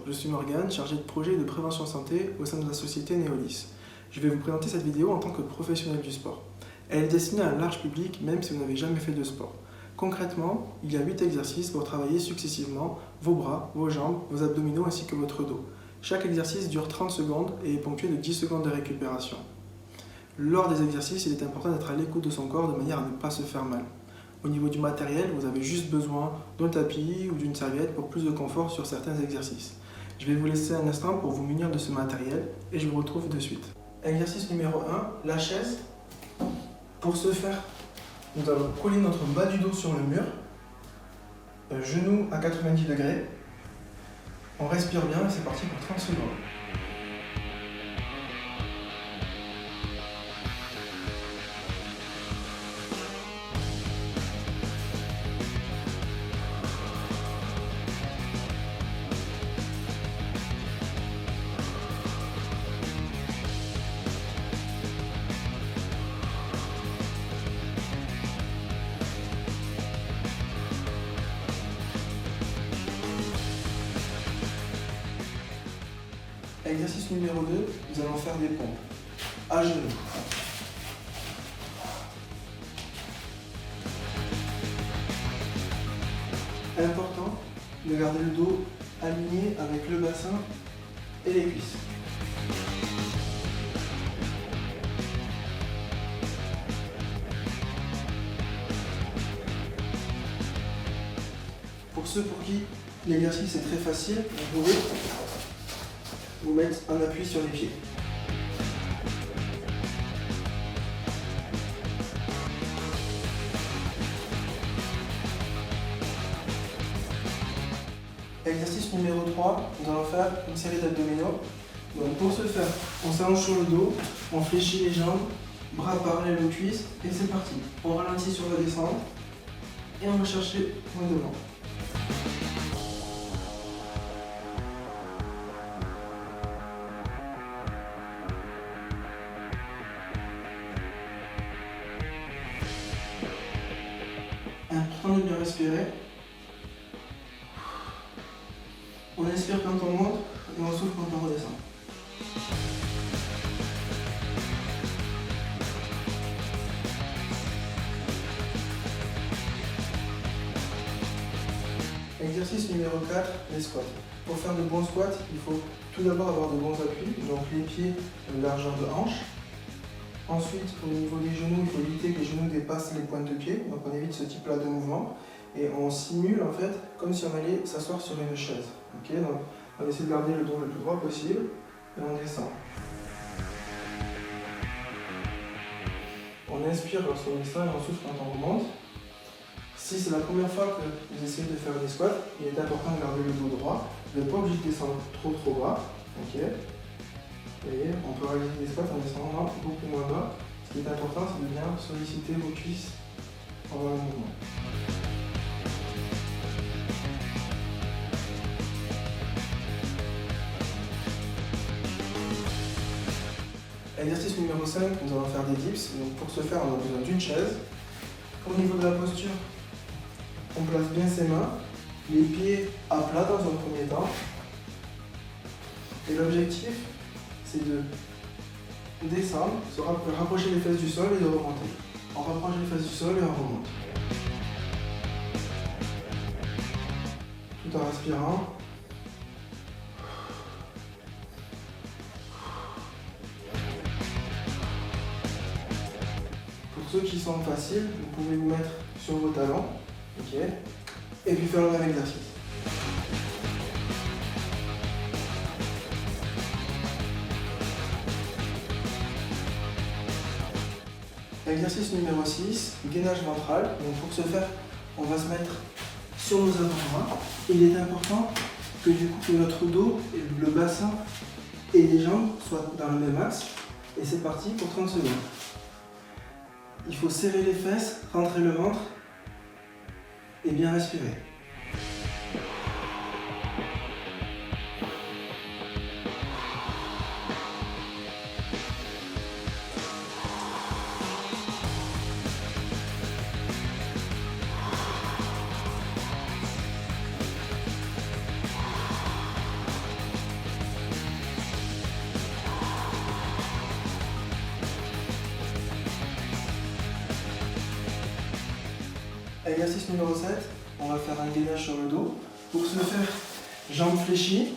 je suis Morgane, chargée de projet de prévention santé au sein de la société Neolis. Je vais vous présenter cette vidéo en tant que professionnel du sport. Elle est destinée à un large public, même si vous n'avez jamais fait de sport. Concrètement, il y a 8 exercices pour travailler successivement vos bras, vos jambes, vos abdominaux ainsi que votre dos. Chaque exercice dure 30 secondes et est ponctué de 10 secondes de récupération. Lors des exercices, il est important d'être à l'écoute de son corps de manière à ne pas se faire mal. Au niveau du matériel, vous avez juste besoin d'un tapis ou d'une serviette pour plus de confort sur certains exercices. Je vais vous laisser un instant pour vous munir de ce matériel et je vous retrouve de suite. Exercice numéro 1, la chaise. Pour ce faire, nous allons coller notre bas du dos sur le mur, genou à 90 degrés. On respire bien et c'est parti pour 30 secondes. Exercice numéro 2, nous allons faire des pompes à genoux. Important de garder le dos aligné avec le bassin et les cuisses. Pour ceux pour qui l'exercice est très facile, vous pouvez vous mettre un appui sur les pieds. Exercice numéro 3, nous allons faire une série d'abdominaux. Donc pour ce faire, on s'allonge sur le dos, on fléchit les jambes, bras parallèles aux cuisses et c'est parti. On ralentit sur la descente et on va chercher point devant. Important de bien respirer. On inspire quand on monte et on souffle quand on redescend. Exercice numéro 4, les squats. Pour faire de bons squats, il faut tout d'abord avoir de bons appuis, donc les pieds largeur de hanche. Ensuite, au niveau des genoux, il faut éviter que les genoux dépassent les pointes de pied, donc on évite ce type-là de mouvement. Et on simule en fait comme si on allait s'asseoir sur une chaise. Okay, donc on essaie de garder le dos le plus droit possible et on descend. On inspire lorsqu'on descend et on souffle quand on remonte. Si c'est la première fois que vous essayez de faire des squats, il est important de garder le dos droit. Vous n'êtes pas obligé de descendre trop bas. Okay. Et on peut réaliser des squats en descendant beaucoup moins bas. Ce qui est important, c'est de bien solliciter vos cuisses pendant le mouvement. Exercice numéro 5, nous allons faire des dips. Donc pour ce faire, on a besoin d'une chaise. Au niveau de la posture, on place bien ses mains, les pieds à plat dans un premier temps. Et l'objectif, c'est de descendre, se rapprocher les fesses du sol et de remonter. On rapproche les fesses du sol et on remonte. Tout en respirant. Pour ceux qui sont faciles, vous pouvez vous mettre sur vos talons, okay, et puis faire le même exercice. Exercice numéro 6, gainage ventral. Donc pour ce faire, on va se mettre sur nos avant-bras. Il est important que du coup que notre dos, le bassin et les jambes soient dans le même axe. Et c'est parti pour 30 secondes. Il faut serrer les fesses, rentrer le ventre et bien respirer. Exercice numéro 7, on va faire un gainage sur le dos. Pour ce faire, jambes fléchies,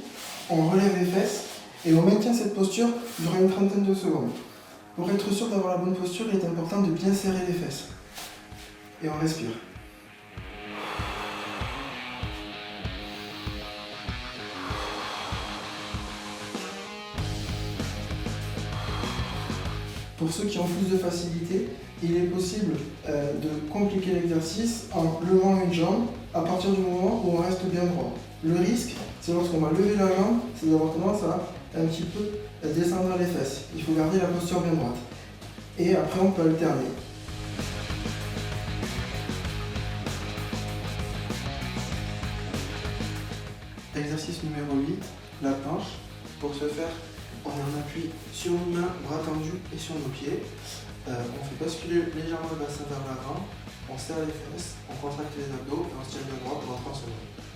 on relève les fesses et on maintient cette posture durant une trentaine de secondes. Pour être sûr d'avoir la bonne posture, il est important de bien serrer les fesses. Et on respire. Pour ceux qui ont plus de facilité, il est possible de compliquer l'exercice en levant une jambe à partir du moment où on reste bien droit. Le risque, c'est lorsqu'on va lever la jambe, c'est d'avoir tendance à un petit peu descendre les fesses. Il faut garder la posture bien droite. Et après, on peut alterner. Exercice numéro 8, la planche. Pour ce faire, on est en appui sur une main, bras tendus et sur nos pieds. On fait basculer légèrement le bassin vers l'avant, on serre les fesses, on contracte les abdos et on se tient bien droit pendant 30 secondes.